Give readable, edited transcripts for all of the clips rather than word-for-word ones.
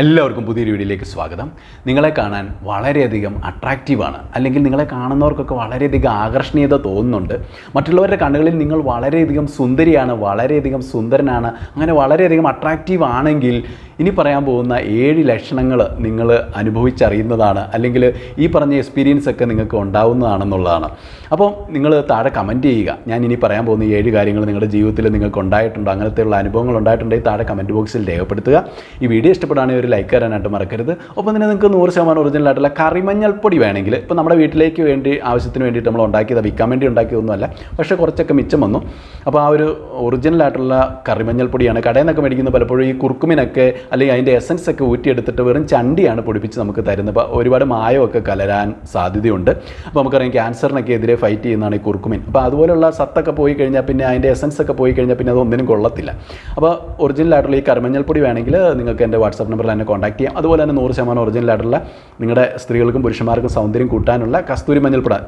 എല്ലാവർക്കും പുതിയൊരു വീഡിയോയിലേക്ക് സ്വാഗതം. നിങ്ങളെ കാണാൻ വളരെയധികം അട്രാക്റ്റീവാണ്, അല്ലെങ്കിൽ നിങ്ങളെ കാണുന്നവർക്കൊക്കെ വളരെയധികം ആകർഷണീയത തോന്നുന്നുണ്ട്. മറ്റുള്ളവരുടെ കണ്ണുകളിൽ നിങ്ങൾ വളരെയധികം സുന്ദരിയാണ്, വളരെയധികം സുന്ദരനാണ്, അങ്ങനെ വളരെയധികം അട്രാക്റ്റീവ് ആണെങ്കിൽ ഇനി പറയാൻ പോകുന്ന 7 ലക്ഷണങ്ങൾ നിങ്ങൾ അനുഭവിച്ചറിയുന്നതാണ്, അല്ലെങ്കിൽ ഈ പറഞ്ഞ എക്സ്പീരിയൻസ് ഒക്കെ നിങ്ങൾക്ക് ഉണ്ടാവുന്നതാണെന്നുള്ളതാണ്. അപ്പോൾ നിങ്ങൾ താഴെ കമൻറ്റ് ചെയ്യുക. ഞാൻ ഇനി പറയാൻ പോകുന്ന 7 കാര്യങ്ങൾ നിങ്ങളുടെ ജീവിതത്തിൽ നിങ്ങൾക്ക് ഉണ്ടായിട്ടുണ്ടോ, അങ്ങനത്തെയുള്ള അനുഭവങ്ങൾ ഉണ്ടായിട്ടുണ്ടെങ്കിൽ താഴെ കമൻറ്റ് ബോക്സിൽ രേഖപ്പെടുത്തുക. ഈ വീഡിയോ ഇഷ്ടപ്പെടുകയാണെങ്കിൽ ഒരു ലൈക്ക് തരാനായിട്ട് മറക്കരുത്. ഒപ്പം തന്നെ നിങ്ങൾക്ക് 100% ഒറിജിനൽ ആയിട്ടുള്ള കറിമഞ്ഞൾപ്പൊടി വേണമെങ്കിൽ, ഇപ്പോൾ നമ്മുടെ വീട്ടിലേക്ക് വേണ്ടി ആവശ്യത്തിന് വേണ്ടിയിട്ട് നമ്മൾ ഉണ്ടാക്കിയത്, വിൽക്കാൻ വേണ്ടി ഉണ്ടാക്കിയതൊന്നുമല്ല, പക്ഷേ കുറച്ചൊക്കെ മിച്ചം വന്നു. അപ്പോൾ ആ ഒരു ഒറിജിനൽ ആയിട്ടുള്ള കറിമഞ്ഞൾപ്പൊടിയാണ്. കടയിൽ നിന്നൊക്കെ മേടിക്കുന്നത് പലപ്പോഴും ഈ കുറുക്കുമിനൊക്കെ അല്ലെങ്കിൽ അതിൻ്റെ എസൻസ് ഒക്കെ ഊറ്റിയെടുത്തിട്ട് വെറും ചണ്ടിയാണ് പൊടിപ്പിച്ച് നമുക്ക് തരുന്നത്. അപ്പോൾ ഒരുപാട് മായമൊക്കെ കലരാൻ സാധ്യതയുണ്ട്. അപ്പോൾ നമുക്കറിയാം ക്യാൻസറിനൊക്കെ എതിരെ ഫൈറ്റ് ചെയ്യുന്നതാണ് ഈ കുറുക്കുമിൻ. അപ്പോൾ അതുപോലുള്ള സത്തൊക്കെ പോയി കഴിഞ്ഞാൽ പിന്നെ അതിൻ്റെ എസൻസ് ഒക്കെ പോയി കഴിഞ്ഞാൽ പിന്നെ അതൊന്നിനും കൊള്ളത്തില്ല. അപ്പോൾ ഒറിജിനലായിട്ടുള്ള ഈ കറിമഞ്ഞൾപ്പൊടി വേണമെങ്കിൽ നിങ്ങൾക്ക് എൻ്റെ വാട്സാപ്പ് നമ്പറിൽ എന്നെ കോൺടാക്ട് ചെയ്യാം. അതുപോലെ തന്നെ 100% ഒറിജിനലായിട്ടുള്ള നിങ്ങളുടെ സ്ത്രീകൾക്കും പുരുഷന്മാർക്കും സൗന്ദര്യം കൂട്ടാനുള്ള കസ്തൂരി മഞ്ഞൾപ്പൊടി,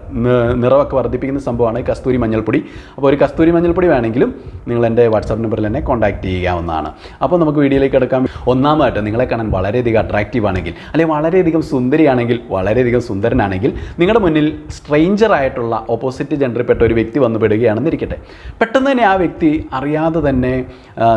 നിറമൊക്കെ വർദ്ധിപ്പിക്കുന്ന സംഭവമാണ് ഈ കസ്തൂരി മഞ്ഞൾപ്പൊടി. അപ്പോൾ ഒരു കസ്തൂരി മഞ്ഞൾപ്പൊടി വേണമെങ്കിലും നിങ്ങൾ എൻ്റെ വാട്സാപ്പ് നമ്പറിൽ എന്നെ കോൺടാക്ട് ചെയ്യാവുന്നതാണ്. അപ്പോൾ നമുക്ക് വീഡിയോയിലേക്ക് എടുക്കാം. ഒന്നാമതായിട്ട് നിങ്ങളെ കാണാൻ വളരെയധികം അട്രാക്റ്റീവ് ആണെങ്കിൽ, അല്ലെങ്കിൽ വളരെയധികം സുന്ദരിയാണെങ്കിൽ, വളരെയധികം സുന്ദരനാണെങ്കിൽ, നിങ്ങളുടെ മുന്നിൽ സ്ട്രേഞ്ചർ ആയിട്ടുള്ള ഓപ്പോസിറ്റ് ജെൻഡറിൽപ്പെട്ട ഒരു വ്യക്തി വന്നു പെടുകയാണെന്നിരിക്കട്ടെ. പെട്ടെന്ന് തന്നെ ആ വ്യക്തി അറിയാതെ തന്നെ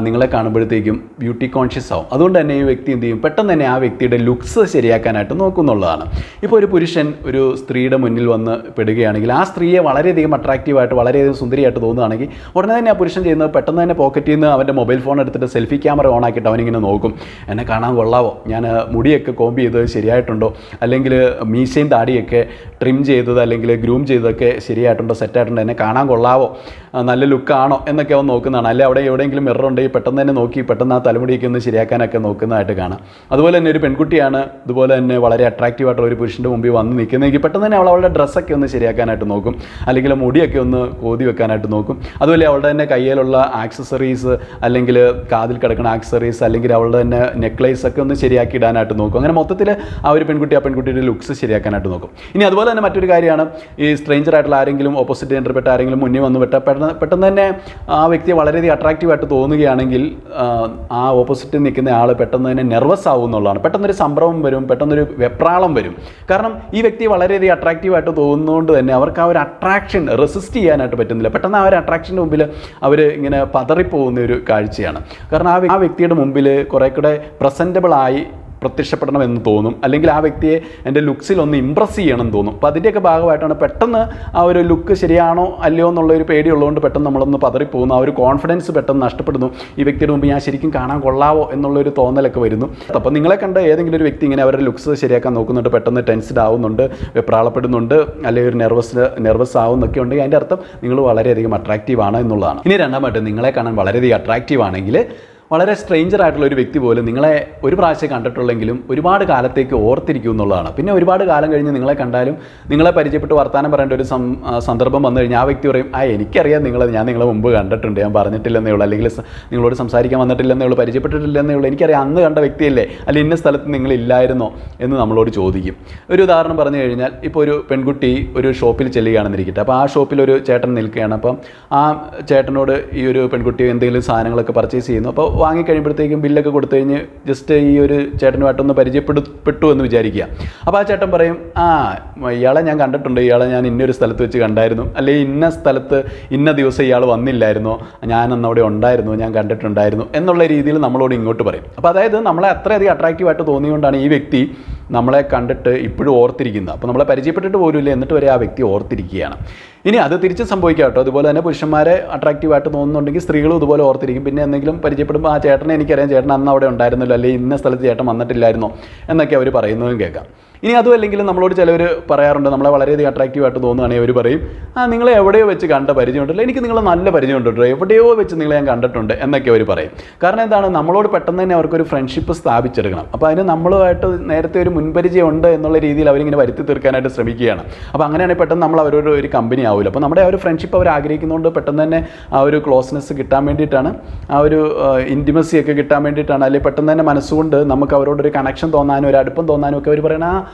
നിങ്ങളെ കാണുമ്പോഴത്തേക്കും ബ്യൂട്ടി കോൺഷ്യസ് ആവും. അതുകൊണ്ട് തന്നെ ഈ വ്യക്തി എന്ത് ചെയ്യും, പെട്ടെന്ന് തന്നെ ആ വ്യക്തിയുടെ ലുക്സ് ശരിയാക്കാനായിട്ട് നോക്കുന്നുള്ളതാണ്. ഇപ്പോൾ ഒരു പുരുഷൻ ഒരു സ്ത്രീയുടെ മുന്നിൽ വന്ന് പെടുകയാണെങ്കിൽ, ആ സ്ത്രീയെ വളരെയധികം അട്രാക്റ്റീവായിട്ട്, വളരെയധികം സുന്ദരിയായിട്ട് തോന്നുകയാണെങ്കിൽ, ഉടനെ തന്നെ ആ പുരുഷൻ ചെയ്യുന്നത് പെട്ടെന്ന് തന്നെ പോക്കറ്റിൽ നിന്ന് അവൻ്റെ മൊബൈൽ ഫോൺ എടുത്തിട്ട് സെൽഫി ക്യാമറ ഓൺ ആക്കിയിട്ട് അവനിങ്ങനെ നോക്കും, എന്നെ കാണാൻ കൊള്ളാവോ, ഞാൻ മുടിയൊക്കെ കോമ്പ് ചെയ്തത് ശരിയായിട്ടുണ്ടോ, അല്ലെങ്കിൽ മീശയും താടിയൊക്കെ ട്രിം ചെയ്തത് അല്ലെങ്കിൽ ഗ്രൂം ചെയ്തതൊക്കെ ശരിയായിട്ടുണ്ടോ, സെറ്റായിട്ടുണ്ടോ, എന്നെ കാണാൻ കൊള്ളാവോ, നല്ല ലുക്കാണോ എന്നൊക്കെ അവൻ നോക്കുന്നതാണ്. അല്ലെങ്കിൽ അവിടെ എവിടെയെങ്കിലും മിറർ ഉണ്ടെങ്കിൽ പെട്ടെന്ന് തന്നെ നോക്കി പെട്ടെന്ന് ആ തലമുടിയൊക്കെ ഒന്ന് ശരിയാക്കാനൊക്കെ നോക്കുന്നതായിട്ട് കാണാം. അതുപോലെ തന്നെ ഒരു പെൺകുട്ടിയാണ് ഇതുപോലെ തന്നെ വളരെ അട്രാക്റ്റീവായിട്ടുള്ള ഒരു പുരുഷൻ്റെ മുമ്പിൽ വന്ന് നിൽക്കുന്നതെങ്കിൽ പെട്ടെന്ന് തന്നെ അവളുടെ ഡ്രസ്സൊക്കെ ഒന്ന് ശരിയാക്കാനായിട്ട് നോക്കും, അല്ലെങ്കിൽ മുടിയൊക്കെ ഒന്ന് കോതി വെക്കാനായിട്ട് നോക്കും. അതുപോലെ അവളുടെ തന്നെ കയ്യിലുള്ള ആക്സസറീസ്, അല്ലെങ്കിൽ കാതിൽ കിടക്കുന്ന ആക്സസറീസ്, അല്ലെങ്കിൽ അവളുടെ തന്നെ നെക്ലേസ് ഒക്കെ ഒന്ന് ശരിയാക്കി ഇടാനായിട്ട് നോക്കും. അങ്ങനെ മൊത്തത്തിൽ ആ ഒരു പെൺകുട്ടി ആ പെൺകുട്ടിയുടെ ലുക്സ് ശരിയാക്കാനായിട്ട് നോക്കും. ഇനി അതുപോലെ തന്നെ മറ്റൊരു കാര്യമാണ്, ഈ സ്ട്രേഞ്ചർ ആയിട്ടുള്ള ആരെങ്കിലും, ഓപ്പോസിറ്റ് ജെൻഡറിൽപ്പെട്ട ആരെങ്കിലും മുന്നിൽ വന്ന് പെട്ടെന്ന് തന്നെ ആ വ്യക്തിയെ വളരെയധികം അട്രാക്റ്റീവായിട്ട് തോന്നുകയാണെങ്കിൽ ആ ഓപ്പോസിറ്റ് നിൽക്കുന്ന ആൾ പെട്ടെന്ന് തന്നെ നെർവസ് ആവും എന്നുള്ളതാണ്. പെട്ടെന്നൊരു സംഭ്രമം വരും, പെട്ടെന്നൊരു വെപ്രാളം വരും. കാരണം ഈ വ്യക്തി വളരെയധികം അട്രാക്റ്റീവായിട്ട് തോന്നുന്നതുകൊണ്ട് തന്നെ അവർക്ക് ആ ഒരു അട്രാക്ഷൻ റെസിസ്റ്റ് ചെയ്യാനായിട്ട് പറ്റുന്നില്ല. പെട്ടെന്ന് ആ ഒരു അട്രാക്ഷൻ്റെ മുമ്പിൽ അവർ ഇങ്ങനെ പതറിപ്പോകുന്ന ഒരു കാഴ്ചയാണ്. കാരണം ആ വ്യക്തിയുടെ മുമ്പിൽ കുറേ കൂടെ പ്രസൻറ്റബിളായി പ്രത്യക്ഷപ്പെടണമെന്ന് തോന്നും, അല്ലെങ്കിൽ ആ വ്യക്തിയെ എൻ്റെ ലുക്സിൽ ഒന്ന് ഇമ്പ്രസ് ചെയ്യണമെന്ന് തോന്നും. അപ്പോൾ അതിൻ്റെയൊക്കെ ഭാഗമായിട്ടാണ് പെട്ടെന്ന് ആ ഒരു ലുക്ക് ശരിയാണോ അല്ലയോ എന്നുള്ളൊരു പേടിയുള്ളതുകൊണ്ട് പെട്ടെന്ന് നമ്മളൊന്ന് പതറിപ്പോകുന്നു, ആ ഒരു കോൺഫിഡൻസ് പെട്ടെന്ന് നഷ്ടപ്പെടുന്നു. ഈ വ്യക്തിയുടെ മുമ്പ് ഞാൻ ശരിക്കും കാണാൻ കൊള്ളാവോ എന്നുള്ളൊരു തോന്നലൊക്കെ വരുന്നു. അപ്പോൾ നിങ്ങളെ കണ്ട് ഏതെങ്കിലും ഒരു വ്യക്തി ഇങ്ങനെ അവരുടെ ലുക്സ് ശരിയാക്കാൻ നോക്കുന്നുണ്ട്, പെട്ടെന്ന് ടെൻസ്ഡ് ആവുന്നുണ്ട്, വെപ്രാളപ്പെടുന്നുണ്ട്, അല്ലെങ്കിൽ ഒരു നെർവസ് ആവുന്നൊക്കെ ഉണ്ടെങ്കിൽ അതിൻ്റെ അർത്ഥം നിങ്ങൾ വളരെയധികം അട്രാക്റ്റീവ് ആണ് എന്നുള്ളതാണ്. ഇനി രണ്ടാമത്തെ, നിങ്ങളെ കാണാൻ വളരെയധികം അട്രാക്റ്റീവ് ആണെങ്കിൽ, വളരെ സ്ട്രേഞ്ചർ ആയിട്ടുള്ള ഒരു വ്യക്തി പോലും നിങ്ങളെ ഒരു പ്രാവശ്യം കണ്ടിട്ടുള്ളെങ്കിലും ഒരുപാട് കാലത്തേക്ക് ഓർത്തിരിക്കും എന്നുള്ളതാണ്. പിന്നെ ഒരുപാട് കാലം കഴിഞ്ഞ് നിങ്ങളെ കണ്ടാലും നിങ്ങളെ പരിചയപ്പെട്ട് വർത്തമാനം പറയേണ്ട ഒരു സന്ദർഭം വന്നു കഴിഞ്ഞാൽ ആ വ്യക്തി പറയും, എനിക്കറിയാം ഞാൻ നിങ്ങളെ മുമ്പ് കണ്ടിട്ടുണ്ട്, ഞാൻ പറഞ്ഞിട്ടില്ലെന്നേ ഉള്ളൂ, അല്ലെങ്കിൽ നിങ്ങളോട് സംസാരിക്കാൻ വന്നിട്ടില്ലെന്നേ ഉള്ളൂ, പരിചയപ്പെട്ടിട്ടില്ലെന്നേ ഉള്ളൂ, എനിക്കറിയാം അന്ന് കണ്ട വ്യക്തിയല്ലേ, അല്ലെങ്കിൽ ഇന്ന സ്ഥലത്ത് നിങ്ങളില്ലായിരുന്നോ എന്ന് നമ്മളോട് ചോദിക്കും. ഒരു ഉദാഹരണം പറഞ്ഞു കഴിഞ്ഞാൽ, ഇപ്പോൾ ഒരു പെൺകുട്ടി ഒരു ഷോപ്പിൽ ചെല്ലുകയാണെന്നിരിക്കട്ടെ. അപ്പോൾ ആ ഷോപ്പിൽ ഒരു ചേട്ടൻ നിൽക്കുകയാണ്. അപ്പം ആ ചേട്ടനോട് ഈ ഒരു പെൺകുട്ടി എന്തെങ്കിലും സാധനങ്ങളൊക്കെ പർച്ചേസ് ചെയ്യുന്നു. അപ്പോൾ വാങ്ങിക്കഴിയുമ്പോഴത്തേക്കും ബില്ലൊക്കെ കൊടുത്തു കഴിഞ്ഞ് ജസ്റ്റ് ഈ ഒരു ചേട്ടനുമായിട്ടൊന്ന് പരിചയപ്പെട്ടു എന്ന് വിചാരിക്കുക. അപ്പോൾ ആ ചേട്ടൻ പറയും, ഇയാളെ ഞാൻ കണ്ടിട്ടുണ്ട്, ഇയാളെ ഞാൻ ഇന്നൊരു സ്ഥലത്ത് വെച്ച് കണ്ടായിരുന്നു, അല്ലെങ്കിൽ ഇന്ന സ്ഥലത്ത് ഇന്ന ദിവസം ഇയാൾ വന്നില്ലായിരുന്നോ, ഞാനന്ന് അവിടെ ഉണ്ടായിരുന്നു, ഞാൻ കണ്ടിട്ടുണ്ടായിരുന്നു എന്നുള്ള രീതിയിൽ നമ്മളോട് ഇങ്ങോട്ട് പറയും. അപ്പോൾ അതായത് നമ്മളെ അത്രയധികം അട്രാക്റ്റീവായിട്ട് തോന്നിയുകൊണ്ടാണ് ഈ വ്യക്തി നമ്മളെ കണ്ടിട്ട് ഇപ്പോഴും ഓർത്തിരിക്കുന്നത്. അപ്പോൾ നമ്മളെ പരിചയപ്പെട്ടിട്ട് പോലുമില്ല, എന്നിട്ട് വരെ ആ വ്യക്തി ഓർത്തിരിക്കുകയാണ്. ഇനി അത് തിരിച്ച് സംഭവിക്കാം കേട്ടോ. അതുപോലെ തന്നെ പുരുഷന്മാരെ അട്രാക്റ്റീവായിട്ട് തോന്നുന്നുണ്ടെങ്കിൽ സ്ത്രീകളും ഇതുപോലെ ഓർത്തിരിക്കും. പിന്നെ എന്തെങ്കിലും പരിചയപ്പെടുമ്പോൾ ആ ചേട്ടനെ എനിക്കറിയാം, ചേട്ടൻ അന്ന് അവിടെ ഉണ്ടായിരുന്നല്ലോ, അല്ലെങ്കിൽ ഇന്ന സ്ഥലത്ത് ചേട്ടൻ വന്നിട്ടില്ലായിരുന്നോ എന്നൊക്കെ അവർ പറയുന്നതും കേൾക്കാം. ഇനി അതും അല്ലെങ്കിൽ നമ്മളോട് ചിലവർ പറയാറുണ്ട്, നമ്മളെ വളരെയധികം അട്രാക്റ്റീവായിട്ട് തോന്നുകയാണെങ്കിൽ അവർ പറയും, നിങ്ങളെ എവിടെയോ വെച്ച് കണ്ട പരിചയമുണ്ടല്ലോ, എനിക്ക് നിങ്ങളെ നല്ല പരിചയമുണ്ടോ, എവിടെയോ വെച്ച് നിങ്ങളെ ഞാൻ കണ്ടിട്ടുണ്ട് എന്നൊക്കെ അവർ പറയും. കാരണം എന്താണ്, നമ്മളോട് പെട്ടെന്ന് തന്നെ അവർക്കൊരു ഫ്രണ്ട്ഷിപ്പ് സ്ഥാപിച്ചെടുക്കണം. അപ്പോൾ അതിന് നമ്മളുമായിട്ട് നേരത്തെ ഒരു മുൻപരിചയം ഉണ്ട് എന്നുള്ള രീതിയിൽ അവരിങ്ങനെ വരുത്തി തീർക്കാനായിട്ട് ശ്രമിക്കുകയാണ്. അപ്പോൾ അങ്ങനെയാണെങ്കിൽ പെട്ടെന്ന് നമ്മൾ അവരോട് ഒരു കമ്പനി ആവില്ല. അപ്പോൾ നമ്മുടെ ആ ഒരു ഫ്രണ്ട്ഷിപ്പ് അവർ ആഗ്രഹിക്കുന്നതുകൊണ്ട് പെട്ടെന്ന് തന്നെ ആ ഒരു ക്ലോസ്നെസ് കിട്ടാൻ വേണ്ടിയിട്ടാണ്, ആ ഒരു ഇൻറ്റിമസി ഒക്കെ കിട്ടാൻ വേണ്ടിയിട്ടാണ്, അല്ലെങ്കിൽ പെട്ടെന്ന് തന്നെ മനസ്സുകൊണ്ട് നമുക്ക് അവരോടൊരു കണക്ഷൻ തോന്നാനും ഒരു അടുപ്പം തോന്നാനും ഒക്കെ അവർ പറയണ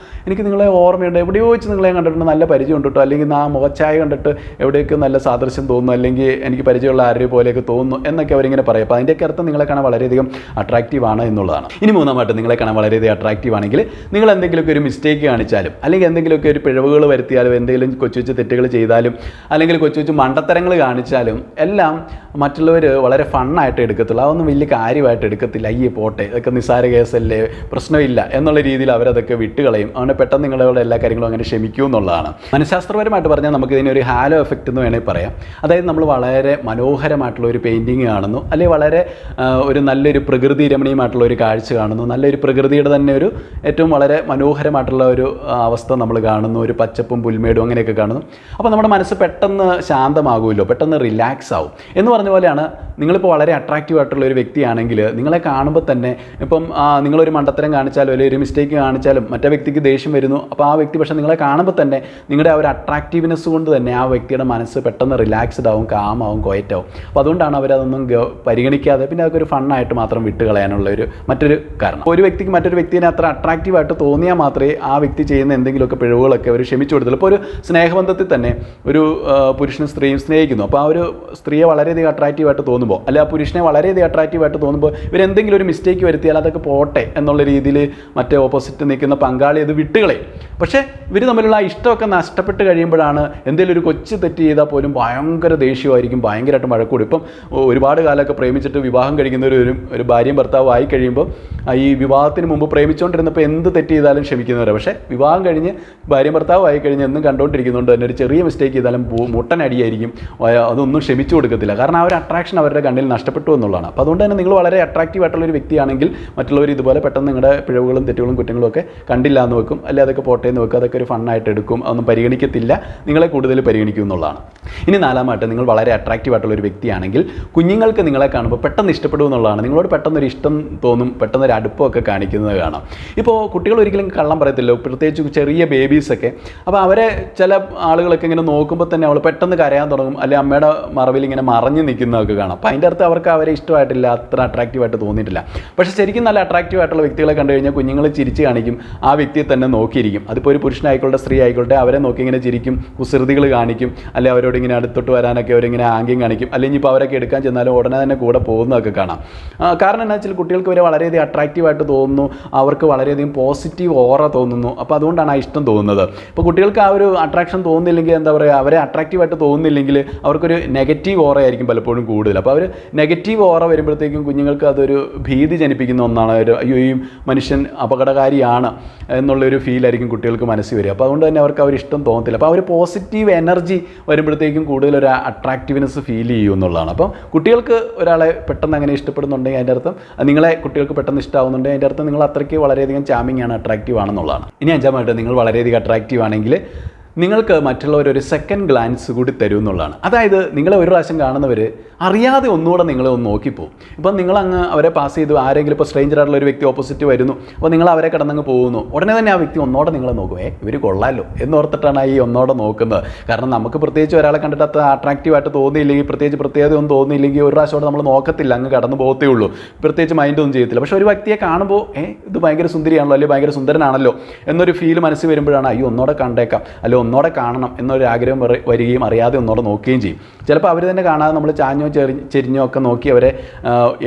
എനിക്ക് നിങ്ങളെ ഓർമ്മയുണ്ട്, എവിടെയോ വെച്ച് നിങ്ങളെ കണ്ടിട്ടുണ്ട്, നല്ല പരിചയമുണ്ട് കേട്ടോ, അല്ലെങ്കിൽ ആ മുഖച്ഛായ കണ്ടിട്ട് എവിടെയൊക്കെ നല്ല സാദൃശ്യം തോന്നുന്നു, അല്ലെങ്കിൽ എനിക്ക് പരിചയമുള്ള ആരെയും പോലെയൊക്കെ തോന്നുന്നു എന്നൊക്കെ അവരിങ്ങനെ പറയും. അപ്പോൾ അതിൻ്റെയൊക്കെ അർത്ഥം നിങ്ങളെ കാണാൻ വളരെയധികം അട്രാക്റ്റീവ് ആണ് എന്നുള്ളതാണ്. ഇനി മൂന്നാമായിട്ട് നിങ്ങളെ കാണാൻ വളരെയധികം അട്രാക്റ്റീവ് ആണെങ്കിൽ നിങ്ങൾ എന്തെങ്കിലുമൊക്കെ ഒരു മിസ്റ്റേക്ക് കാണിച്ചാലും, അല്ലെങ്കിൽ എന്തെങ്കിലുമൊക്കെ ഒരു പിഴവുകൾ വരുത്തിയാലും, എന്തെങ്കിലും കൊച്ചു കൊച്ചു തെറ്റുകൾ ചെയ്താലും, അല്ലെങ്കിൽ കൊച്ചു കൊച്ചു മണ്ടത്തരങ്ങൾ കാണിച്ചാലും എല്ലാം മറ്റുള്ളവർ വളരെ ഫണ്ണായിട്ട് എടുക്കത്തുള്ളൂ. അതൊന്നും വലിയ കാര്യമായിട്ട് എടുക്കത്തില്ല. അയ്യേ പോട്ടെ, ഇതൊക്കെ നിസ്സാര കേസല്ലേ, പ്രശ്നമില്ല എന്നുള്ള രീതിയിൽ അവരതൊക്കെ വിട്ടുകളയും. അങ്ങനെ പെട്ടെന്ന് നിങ്ങളോട് എല്ലാ കാര്യങ്ങളും അങ്ങനെ ക്ഷമിക്കൂ എന്നുള്ളതാണ്. മനഃശാസ്ത്രപരമായിട്ട് പറഞ്ഞാൽ നമുക്ക് ഇതിനൊരു ഹാലോ എഫക്റ്റ് എന്ന് വേണമെങ്കിൽ പറയാം. അതായത് നമ്മൾ വളരെ മനോഹരമായിട്ടുള്ള ഒരു പെയിൻറ്റിങ് കാണുന്നു, അല്ലെങ്കിൽ വളരെ ഒരു നല്ലൊരു പ്രകൃതി രമണീയമായിട്ടുള്ള ഒരു കാഴ്ച കാണുന്നു, നല്ലൊരു പ്രകൃതിയുടെ തന്നെ ഒരു ഏറ്റവും വളരെ മനോഹരമായിട്ടുള്ള ഒരു അവസ്ഥ നമ്മൾ കാണുന്നു, ഒരു പച്ചപ്പും പുൽമേടും അങ്ങനെയൊക്കെ കാണുന്നു. അപ്പോൾ നമ്മുടെ മനസ്സ് പെട്ടെന്ന് ശാന്തമാകുമല്ലോ, പെട്ടെന്ന് റിലാക്സ് ആവും എന്ന് പറഞ്ഞ പോലെയാണ്. നിങ്ങളിപ്പോൾ വളരെ അട്രാക്റ്റീവ് ആയിട്ടുള്ള ഒരു വ്യക്തിയാണെങ്കിൽ നിങ്ങളെ കാണുമ്പോൾ തന്നെ ഇപ്പം നിങ്ങളൊരു മണ്ടത്തരം കാണിച്ചാലും അല്ലെങ്കിൽ ഒരു മിസ്റ്റേക്ക് കാണിച്ചാലും മറ്റേ വ്യക്തിക്ക് ദേഷ്യം വരുന്നു. അപ്പോൾ ആ വ്യക്തി പക്ഷേ നിങ്ങളെ കാണുമ്പോൾ തന്നെ നിങ്ങളുടെ ആ ഒരു അട്രാക്റ്റീവ്നെസ് കൊണ്ട് തന്നെ ആ വ്യക്തിയുടെ മനസ്സ് പെട്ടെന്ന് റിലാക്സ്ഡ് ആവും, കാമാവും, ക്വയറ്റാവും. അപ്പോൾ അതുകൊണ്ടാണ് അവരതൊന്നും പരിഗണിക്കാതെ പിന്നെ അതൊക്കെ ഒരു ഫണ്ണായിട്ട് മാത്രം വിട്ടുകളയാനുള്ള മറ്റൊരു കാരണം. ഒരു വ്യക്തിക്ക് മറ്റൊരു വ്യക്തിനെ അത്ര അട്രാക്റ്റീവായിട്ട് തോന്നിയാൽ മാത്രമേ ആ വ്യക്തി ചെയ്യുന്ന എന്തെങ്കിലുമൊക്കെ പിഴവുകളൊക്കെ അവർ ക്ഷമിച്ചു കൊടുത്തുള്ളൂ. ഇപ്പോൾ ഒരു സ്നേഹബന്ധത്തിൽ തന്നെ ഒരു പുരുഷനും സ്ത്രീയും സ്നേഹിക്കുന്നു. അപ്പോൾ ആ ഒരു സ്ത്രീയെ വളരെയധികം അട്രാക്റ്റീവായിട്ട് തോന്നുമ്പോൾ, അല്ലെങ്കിൽ ആ പുരുഷനെ വളരെയധികം അട്രാക്റ്റീവായിട്ട് തോന്നുമ്പോൾ ഇവരെന്തെങ്കിലും ഒരു മിസ്റ്റേക്ക് വരുത്തിയാൽ അതൊക്കെ പോട്ടെ എന്നുള്ള രീതിയിൽ മറ്റേ ഓപ്പോസിറ്റ് നിൽക്കുന്ന പങ്കാളി അത് വിട്ടുകളയും. പക്ഷേ ഇവർ തമ്മിലുള്ള ഇഷ്ടമൊക്കെ നഷ്ടപ്പെട്ട് കഴിയുമ്പോഴാണ് എന്തെങ്കിലും ഒരു കൊച്ചു തെറ്റ് ചെയ്താൽ പോലും ഭയങ്കര ദേഷ്യമായിരിക്കും, ഭയങ്കരമായിട്ട് വഴക്കൂടും. ഇപ്പം ഒരുപാട് കാലമൊക്കെ പ്രേമിച്ചിട്ട് വിവാഹം കഴിക്കുന്നവർ ഭാര്യയും ഭർത്താവും ആയി കഴിയുമ്പോൾ ഈ വിവാഹത്തിന് മുമ്പ് പ്രേമിച്ചുകൊണ്ടിരുന്നപ്പോൾ എന്ത് തെറ്റ് ചെയ്താലും ക്ഷമിക്കുന്നവരാണ്. പക്ഷേ വിവാഹം കഴിഞ്ഞ് ഭാര്യയും ഭർത്താവും ആയി കഴിഞ്ഞ് എന്നും കണ്ടുകൊണ്ടിരിക്കുന്നതുകൊണ്ട് തന്നെ ഒരു ചെറിയ മിസ്റ്റേക്ക് ചെയ്താലും മുട്ടനടിയായിരിക്കും, അതൊന്നും ക്ഷമിച്ചു കൊടുക്കത്തില്ല. കാരണം ആ ഒരു അട്രാക്ഷൻ അവരുടെ കണ്ണിൽ നഷ്ടപ്പെട്ടു എന്നുള്ളതാണ്. അപ്പോൾ അതുകൊണ്ട് തന്നെ നിങ്ങൾ വളരെ അട്രാക്റ്റീവ് ആയിട്ടുള്ളൊരു വ്യക്തിയാണെങ്കിൽ മറ്റുള്ളവർ ഇതുപോലെ പെട്ടെന്ന് നിങ്ങളുടെ പിഴവുകളും തെറ്റുകളും കുറ്റങ്ങളും ഒക്കെ കണ്ടില്ല എന്ന് വെക്കും, അല്ലെങ്കിൽ അതൊക്കെ പോട്ടെ എന്ന് വെക്കും, അതൊക്കെ ഒരു ഫണ്ണായിട്ട് എടുക്കും, അതൊന്നും പരിഗണിക്കത്തില്ല, നിങ്ങളെ കൂടുതൽ പരിഗണിക്കും എന്നുള്ളതാണ്. ഇനി നാലാമായിട്ട് നിങ്ങൾ വളരെ അട്രാക്റ്റീവ് ആയിട്ടുള്ളൊരു വ്യക്തിയാണെങ്കിൽ കുഞ്ഞുങ്ങൾക്ക് നിങ്ങളെ കാണുമ്പോൾ പെട്ടെന്ന് ഇഷ്ടപ്പെടും എന്നുള്ളതാണ്. നിങ്ങളോട് പെട്ടെന്നൊരു ഇഷ്ടം തോന്നും, പെട്ടെന്നൊരു അടുപ്പമൊക്കെ കാണിക്കുന്നത് കാണാം. ഇപ്പോൾ കുട്ടികൾ ഒരിക്കലും കള്ളം പറയത്തില്ല, പ്രത്യേകിച്ച് ചെറിയ ബേബീസൊക്കെ. അപ്പോൾ അവരെ ചില ആളുകളൊക്കെ ഇങ്ങനെ നോക്കുമ്പോൾ തന്നെ അവൾ പെട്ടെന്ന് കരയാൻ തുടങ്ങും, അല്ലെങ്കിൽ അമ്മയുടെ മറവിൽ ഇങ്ങനെ മറഞ്ഞു നിൽക്കുന്നതൊക്കെ കാണാം. അപ്പോൾ അതിൻ്റെ അർത്ഥം അവർക്ക് അവരെ ഇഷ്ടമായിട്ടില്ല, അത്ര അട്രാക്റ്റീവായിട്ട് തോന്നിയിട്ടില്ല. പക്ഷേ ശരിക്കും നല്ല അട്രാക്റ്റീവ് ആയിട്ടുള്ള വ്യക്തികളെ കണ്ടു കഴിഞ്ഞാൽ കുഞ്ഞുങ്ങൾ ചിരിച്ച് കാണിക്കും, ആ വ്യക്തിയെ തന്നെ നോക്കിയിരിക്കും. അതിപ്പോൾ ഒരു പുരുഷനായിക്കോട്ടെ സ്ത്രീ ആയിക്കോട്ടെ, അവരെ നോക്കി ഇങ്ങനെ ചിരിക്കും, കുസൃതികൾ കാണിക്കും, അല്ലെങ്കിൽ അവരോട് ഇങ്ങനെ അടുത്തോട്ട് വരാനൊക്കെ അവരിങ്ങനെ ആംഗ്യം കാണിക്കും, അല്ലെങ്കിൽ ഇപ്പോൾ അവരൊക്കെ എടുക്കാൻ ചെന്നാലും ഉടനെ തന്നെ കൂടെ പോകുന്നതൊക്കെ കാണാം. കാരണം എന്താ വെച്ചാൽ കുട്ടികൾക്ക് ഇവരെ വളരെയധികം അട്രാക്റ്റീവായിട്ട് തോന്നുന്നു, അവർക്ക് വളരെയധികം പോസിറ്റീവ് ഓറ തോന്നുന്നു. അപ്പോൾ അതുകൊണ്ടാണ് ആ ഇഷ്ടം തോന്നുന്നത്. ഇപ്പോൾ കുട്ടികൾക്ക് ആ ഒരു അട്രാക്ഷൻ തോന്നുന്നില്ലെങ്കിൽ, എന്താ പറയുക, അവരെ അട്രാക്റ്റീവായിട്ട് തോന്നുന്നില്ലെങ്കിൽ അവർക്കൊരു നെഗറ്റീവ് ഓറ ആയിരിക്കും പലപ്പോഴും കൂടുതൽ. അപ്പോൾ അവർ നെഗറ്റീവ് ഓറ വരുമ്പോഴത്തേക്കും കുഞ്ഞുങ്ങൾക്ക് അതൊരു ഭീതി ജനിപ്പിക്കുന്ന ഒന്നാണ്. അയ്യോ ഈ മനുഷ്യൻ അപകടകാരിയാണ് എന്നുള്ളൊരു ഫീലായിരിക്കും കുട്ടികൾക്ക് മനസ്സിൽ വരിക. അപ്പോൾ അതുകൊണ്ട് തന്നെ അവർക്ക് അവർ ഇഷ്ടം തോന്നത്തില്ല. അപ്പോൾ അവർ പോസിറ്റീവ് എനർജി വരുമ്പോഴത്തേക്കും കൂടുതലൊരു അട്രാക്റ്റീവ്നെസ് ഫീൽ ചെയ്യും എന്നുള്ളതാണ്. അപ്പം കുട്ടികൾക്ക് ഒരാളെ പെട്ടെന്ന് അങ്ങനെ ഇഷ്ടപ്പെടുന്നുണ്ടെങ്കിൽ അതിൻ്റെ അർത്ഥം നിങ്ങളെ കുട്ടികൾക്ക് പെട്ടെന്ന് ഇഷ്ടമാകുന്നുണ്ടെങ്കിൽ അതിൻ്റെ അർത്ഥം നിങ്ങൾ അത്രയ്ക്ക് വളരെയധികം ചാമിങ് ആണ്, അട്രാക്റ്റീവ് ആണെന്നുള്ളതാണ്. ഇനി അഞ്ചാമായിട്ട് നിങ്ങൾ വളരെയധികം അട്രാക്റ്റീവ് ആണെങ്കിൽ നിങ്ങൾക്ക് മറ്റുള്ളവരൊരു സെക്കൻഡ് ഗ്ലാൻസ് കൂടി തരും എന്നുള്ളതാണ്. അതായത് നിങ്ങളെ ഒരു പ്രാവശ്യം കാണുന്നവർ അറിയാതെ ഒന്നുകൂടെ നിങ്ങളെ ഒന്ന് നോക്കിപ്പോവും. ഇപ്പം നിങ്ങളങ്ങ് അവരെ പാസ് ചെയ്തു, ആരെങ്കിലും ഇപ്പോൾ സ്ട്രേഞ്ചർ ആയിട്ടുള്ള ഒരു വ്യക്തി ഓപ്പോസിറ്റ് വരുന്നു, അപ്പോൾ നിങ്ങൾ അവരെ കിടന്നങ്ങ് പോകുന്നു, ഉടനെ തന്നെ ആ വ്യക്തി ഒന്നോടെ നിങ്ങളെ നോക്കും, ഇവർ കൊള്ളാമല്ലോ എന്നോർത്തിട്ടാണ് ഈ ഒന്നോടെ നോക്കുന്നത്. കാരണം നമുക്ക് പ്രത്യേകിച്ച് ഒരാളെ കണ്ടിട്ട് അത്ര അട്രാക്റ്റീവായിട്ട് തോന്നിയില്ലെങ്കിൽ, പ്രത്യേകത ഒന്നും തോന്നിയില്ലെങ്കിൽ ഒരു പ്രാവശ്യം നമ്മൾ നോക്കത്തില്ല, അങ്ങ് കടന്നു പോകത്തേ ഉള്ളൂ, പ്രത്യേകിച്ച് മൈൻഡൊന്നും ചെയ്യത്തില്ല. പക്ഷേ ഒരു വ്യക്തിയെ കാണുമ്പോൾ ഇത് ഭയങ്കര സുന്ദരിയാണല്ലോ, അല്ലെങ്കിൽ ഭയങ്കര സുന്ദരനാണല്ലോ എന്നൊരു ഫീൽ മനസ്സിൽ വരുമ്പോഴാണ് അയ്യോ ഒന്നോടെ കണ്ടേക്കാം, അല്ലെങ്കിൽ ഒന്നോടെ കാണണം എന്നൊരു ആഗ്രഹം വരികയും അറിയാതെ ഒന്നോടെ നോക്കുകയും ചെയ്യും. ചിലപ്പോൾ അവർ തന്നെ കാണാതെ നമ്മൾ ചാഞ്ഞോ ചെരിഞ്ഞോ ഒക്കെ നോക്കി അവരെ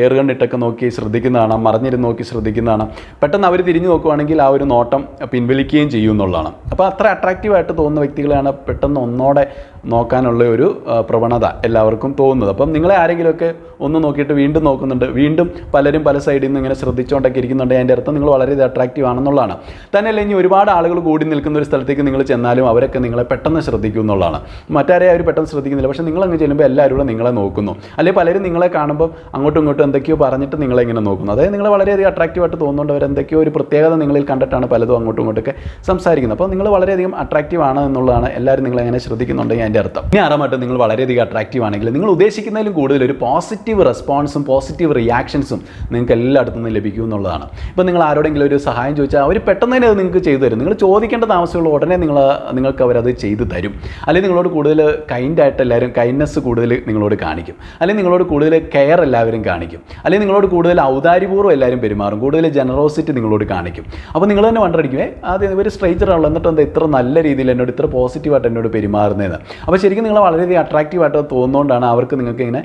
ഏറുകണ്ടിട്ടൊക്കെ നോക്കി ശ്രദ്ധിക്കുന്നതാണ്, മറിഞ്ഞിരുന്ന് നോക്കി ശ്രദ്ധിക്കുന്നതാണ്. പെട്ടെന്ന് അവർ തിരിഞ്ഞു നോക്കുവാണെങ്കിൽ ആ ഒരു നോട്ടം പിൻവലിക്കുകയും ചെയ്യും എന്നുള്ളതാണ്. അപ്പോൾ അത്ര അട്രാക്റ്റീവായിട്ട് തോന്നുന്ന വ്യക്തികളെയാണ് പെട്ടെന്ന് ഒന്നോടെ നോക്കാനുള്ള ഒരു പ്രവണത എല്ലാവർക്കും തോന്നുന്നത്. അപ്പം നിങ്ങളെ ആരെങ്കിലുമൊക്കെ ഒന്ന് നോക്കിയിട്ട് വീണ്ടും നോക്കുന്നുണ്ട്, വീണ്ടും പലരും പല സൈഡിൽ നിന്ന് ഇങ്ങനെ ശ്രദ്ധിച്ചുകൊണ്ടൊക്കെ ഇരിക്കുന്നുണ്ട്, അതിൻ്റെ അർത്ഥം നിങ്ങൾ വളരെ അട്രാക്റ്റീവ് ആണെന്നുള്ളതാണ്. തന്നെയല്ല ഇനി ഒരുപാട് ആളുകൾ കൂടി നിൽക്കുന്ന ഒരു സ്ഥലത്തേക്ക് നിങ്ങൾ ചെന്നാലും അവരൊക്കെ നിങ്ങളെ പെട്ടെന്ന് ശ്രദ്ധിക്കും എന്നുള്ളതാണ്. മറ്റാരെയും അവർ പെട്ടെന്ന് ശ്രദ്ധിക്കുന്നില്ല, പക്ഷേ നിങ്ങളങ്ങ് ചെല്ലുമ്പോൾ എല്ലാവരും കൂടെ നിങ്ങളെ നോക്കുന്നു, അല്ലെങ്കിൽ പലരും നിങ്ങളെ കാണുമ്പോൾ അങ്ങോട്ടും ഇങ്ങോട്ടും എന്തൊക്കെയോ പറഞ്ഞിട്ട് നിങ്ങളെ ഇങ്ങനെ നോക്കുന്നു. അതായത് നിങ്ങൾ വളരെയധികം അട്രാക്റ്റീവായിട്ട് തോന്നുന്നുണ്ട്, അവരെന്തൊക്കെയോ ഒരു പ്രത്യേകത നിങ്ങളിൽ കണ്ടിട്ടാണ് പലതും അങ്ങോട്ടും ഇങ്ങോട്ടൊക്കെ സംസാരിക്കുന്നത്. അപ്പോൾ നിങ്ങൾ വളരെയധികം അട്രാക്റ്റീവ് ആണ് എന്നുള്ളതാണ്. എല്ലാവരും നിങ്ങളെങ്ങനെ ശ്രദ്ധിക്കുന്നുണ്ടെങ്കിൽ അതിൻ്റെ അർത്ഥം. ഇനി 6 നിങ്ങൾ വളരെയധികം അട്രാക്റ്റീവ് ആണെങ്കിൽ നിങ്ങൾ ഉദ്ദേശിക്കുന്നതിലും കൂടുതൽ ഒരു പോസിറ്റീവ് റെസ്പോൺസും പോസിറ്റീവ് റിയാക്ഷൻസും നിങ്ങൾക്ക് എല്ലായിടത്തു നിന്നും ലഭിക്കും എന്നുള്ളതാണ്. ഇപ്പോൾ നിങ്ങൾ ആരോടെങ്കിലും ഒരു സഹായം ചോദിച്ചാൽ അവർ പെട്ടെന്ന് തന്നെ അത് നിങ്ങൾക്ക് ചെയ്തു തരും. നിങ്ങൾ ചോദിക്കേണ്ട താമസമുള്ള ഉടനെ നിങ്ങൾക്ക് അവരത് ചെയ്തു തരും. അല്ലെങ്കിൽ നിങ്ങളോട് കൂടുതൽ കൈൻഡായിട്ട് എല്ലാവരും കൈൻഡ്നെസ് കൂടുതൽ നിങ്ങളോട് കാണിക്കും. അല്ലെങ്കിൽ നിങ്ങളോട് കൂടുതൽ കെയർ എല്ലാവരും കാണിക്കും. അല്ലെങ്കിൽ നിങ്ങളോട് കൂടുതൽ ഔദാര്യപൂർവ്വം എല്ലാവരും പെരുമാറും. കൂടുതൽ ജനറോസിറ്റി നിങ്ങളോട് കാണിക്കും. അപ്പോൾ നിങ്ങൾ തന്നെ വണ്ടടിക്കുമേ ആദ്യം ഇവർ സ്ട്രേഞ്ചറാണല്ലോ, എന്നിട്ട് എന്താ ഇത്ര നല്ല രീതിയിൽ എന്നോട് ഇത്ര പോസിറ്റീവായിട്ട് എന്നോട് പെരുമാറുന്നതെന്ന്. അപ്പോൾ ശരിക്കും നിങ്ങൾ വളരെയധികം അട്രാക്റ്റീവായിട്ട് തോന്നുന്നതുകൊണ്ടാണ് അവർക്ക് നിങ്ങൾക്ക് ഇങ്ങനെ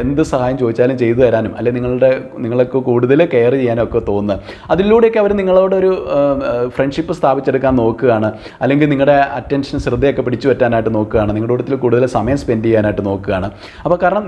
എന്ത് സഹായം ചോദിച്ചാലും ചെയ്തു തരാനും അല്ലെങ്കിൽ നിങ്ങൾക്ക് കൂടുതൽ കെയർ ചെയ്യാനും ഒക്കെ തോന്നുന്നത്. അതിലൂടെയൊക്കെ അവർ നിങ്ങളോടൊരു ഫ്രണ്ട്ഷിപ്പ് സ്ഥാപിച്ചെടുക്കാൻ നോക്കുകയാണ്. അല്ലെങ്കിൽ നിങ്ങളുടെ അറ്റൻഷൻ ശ്രദ്ധയൊക്കെ പിടിച്ചു പറ്റാനായിട്ട് നോക്കുകയാണ്. നിങ്ങളുടെ കൂട്ടത്തിൽ കൂടുതൽ സമയം സ്പെൻഡ് ചെയ്യാനായിട്ട് നോക്കുകയാണ്. അപ്പോൾ കാരണം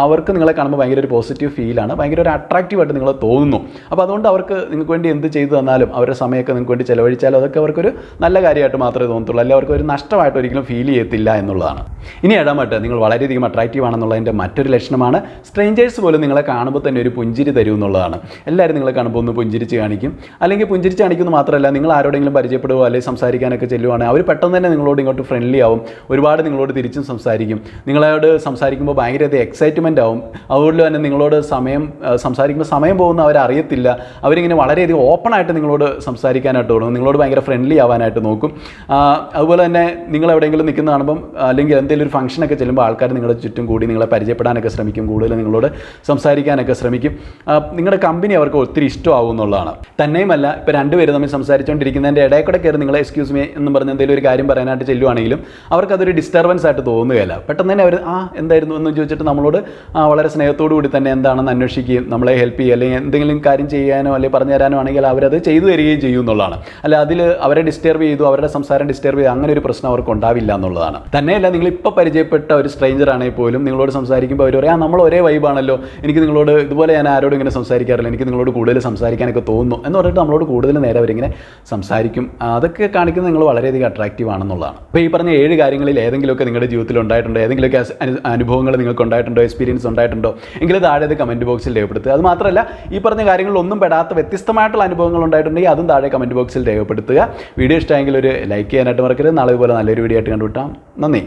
അവർക്ക് നിങ്ങളെ കാണുമ്പോൾ ഭയങ്കര ഒരു പോസിറ്റീവ് ഫീലാണ്, ഭയങ്കര ഒരു അട്രാക്റ്റീവായിട്ട് നിങ്ങൾ തോന്നുന്നു. അപ്പോൾ അതുകൊണ്ട് അവർക്ക് നിങ്ങൾക്ക് വേണ്ടി എന്ത് ചെയ്തു തന്നാലും അവരുടെ സമയമൊക്കെ നിങ്ങൾക്ക് വേണ്ടി ചിലവഴിച്ചാലും അതൊക്കെ അവർക്കൊരു നല്ല കാര്യമായിട്ട് മാത്രമേ തോന്നത്തുള്ളൂ. അല്ലെങ്കിൽ അവർക്ക് ഒരു നഷ്ടമായിട്ട് ഒരിക്കലും ഫീൽ ചെയ്യത്തില്ല എന്നുള്ളതാണ്. ഇനി 7 നിങ്ങൾ വളരെയധികം അട്രാക്റ്റീവ് ആണെന്നുള്ളതിൻ്റെ മറ്റൊരു ലക്ഷണമാണ് സ്ട്രേഞ്ചേഴ്സ് പോലും നിങ്ങളെ കാണുമ്പോൾ തന്നെ ഒരു പുഞ്ചിരി തരും എന്നുള്ളതാണ്. എല്ലാവരും നിങ്ങളെ കാണുമ്പോൾ ഒന്ന് പുഞ്ചിരിച്ച് കാണിക്കും. അല്ലെങ്കിൽ പുഞ്ചിരിച്ച് കാണിക്കുന്നത് മാത്രമല്ല, നിങ്ങൾ ആരോടെങ്കിലും പരിചയപ്പെടുകയോ അല്ലെങ്കിൽ സംസാരിക്കാനൊക്കെ ചെല്ലുവാണെങ്കിൽ അവർ പെട്ടെന്ന് തന്നെ നിങ്ങളോട് ഇങ്ങോട്ട് ഫ്രണ്ട്ലി ആവും. ഒരുപാട് നിങ്ങളോട് തിരിച്ചും സംസാരിക്കും. നിങ്ങളോട് സംസാരിക്കുമ്പോൾ ഭയങ്കര എക്സൈറ്റ്മെൻ്റ് ആവും. അതുകൊണ്ട് തന്നെ നിങ്ങളോട് സംസാരിക്കുമ്പോൾ സമയം പോകുന്ന അവരറിയത്തില്ല. അവരിങ്ങനെ വളരെയധികം ഓപ്പണായിട്ട് നിങ്ങളോട് സംസാരിക്കാനായിട്ട് തുടങ്ങും. നിങ്ങളോട് ഭയങ്കര ഫ്രണ്ട്ലി ആവാനായിട്ട് നോക്കും. അതുപോലെ തന്നെ നിങ്ങൾ എവിടെയെങ്കിലും നിൽക്കുന്ന കാണുമ്പം അല്ലെങ്കിൽ എന്തെങ്കിലും ഒരു ഫംഗ്ഷനൊക്കെ ചെല്ലുമ്പോൾ ആൾക്കാർ നിങ്ങളുടെ ചുറ്റും കൂടി നിങ്ങളെ പരിചയപ്പെടാനൊക്കെ ശ്രമിക്കും. കൂടുതൽ നിങ്ങളോട് സംസാരിക്കാനൊക്കെ ശ്രമിക്കും. നിങ്ങളുടെ കമ്പനി അവർക്ക് ഒത്തിരി ഇഷ്ടമാവും എന്നുള്ളതാണ്. തന്നെയുമല്ല, ഇപ്പോൾ 2 പേര് തമ്മിൽ സംസാരിച്ചുകൊണ്ടിരിക്കുന്നതിൻ്റെ ഇടയിൽ കൂടെ കയറി നിങ്ങളെ എക്സ്ക്യൂസ് മീ എന്ന് പറഞ്ഞ് എന്തെങ്കിലും ഒരു കാര്യം പറയാനായിട്ട് ചെല്ലുവാണെങ്കിലും അവർക്കതൊരു ഡിസ്റ്റർബൻസ് ആയിട്ട് തോന്നുകയില്ല. പെട്ടെന്ന് തന്നെ അവർ എന്തായിരുന്നു എന്ന് ചോദിച്ചിട്ട് നമ്മളോട് വളരെ സ്നേഹത്തോടു കൂടി തന്നെ എന്താണെന്ന് അന്വേഷിക്കുകയും നമ്മളെ ഹെൽപ്പ് ചെയ്യുക അല്ലെങ്കിൽ എന്തെങ്കിലും കാര്യം ചെയ്യാനോ അല്ലെങ്കിൽ പറഞ്ഞു തരാനോ ആണെങ്കിൽ അവരത് ചെയ്തു തരികയും ചെയ്യും എന്നുള്ളതാണ്. അല്ല അതിൽ അവരെ ഡിസ്റ്റർബ് ചെയ്തു, അവരുടെ സംസാരം ഡിസ്റ്റർബ് ചെയ്തു, അങ്ങനെ ഒരു പ്രശ്നം അവർക്ക് ഉണ്ടാവില്ല എന്നുള്ളതാണ്. തന്നെയല്ല, നിങ്ങളിപ്പോൾ പരിചയപ്പെട്ട ഒരു സ്ട്രേഞ്ചർ ആണെങ്കിൽ പോലും നിങ്ങളോട് സംസാരിക്കുമ്പോൾ അവർ പറയാം നമ്മൾ ഒരേ വൈബാണല്ലോ, എനിക്ക് നിങ്ങളോട് ഇതുപോലെ ഞാൻ ആരോടും ഇങ്ങനെ സംസാരിക്കാറില്ല, എനിക്ക് നിങ്ങളോട് കൂടുതൽ സംസാരിക്കാനൊക്കെ തോന്നുന്നു എന്ന് പറഞ്ഞിട്ട് നമ്മളോട് കൂടുതൽ നേരെ അവരിങ്ങനെ സംസാരിക്കും. അതൊക്കെ കാണിക്കുന്നത് നിങ്ങൾ വളരെയധികം അട്രാക്റ്റീവ് ആണെന്നുള്ളതാണ്. അപ്പോൾ ഈ പറഞ്ഞ 7 കാര്യങ്ങളിൽ ഏതെങ്കിലുമൊക്കെ നിങ്ങളുടെ ജീവിതത്തിൽ ഉണ്ടായിട്ടുണ്ടോ, ഏതെങ്കിലുമൊക്കെ അനുഭവങ്ങൾ നിങ്ങൾക്ക് ഉണ്ടായിട്ടുണ്ടോ, എക്സ്പീരിയൻസ് ഉണ്ടായിട്ടുണ്ടോ എങ്കിലും താഴെ കമൻറ്റ് ബോക്സിൽ രേഖപ്പെടുത്തുക. അത് മാത്രമല്ല, ഈ പറഞ്ഞ കാര്യങ്ങളിലൊന്നും പെടാത്ത വ്യത്യസ്തമായിട്ടുള്ള അനുഭവങ്ങൾ ഉണ്ടായിട്ടുണ്ടെങ്കിൽ അതും താഴെ കമൻറ്റ് ബോക്സിൽ രേഖപ്പെടുത്തുക. വീഡിയോ ഇഷ്ടമെങ്കിൽ ഒരു ലൈക്ക് ചെയ്യാനായിട്ട് മറക്കരുത്. നാളെ ഇതുപോലെ നല്ലൊരു വീഡിയോ ആയിട്ട് കണ്ടുവിട്ടാം. നന്ദി.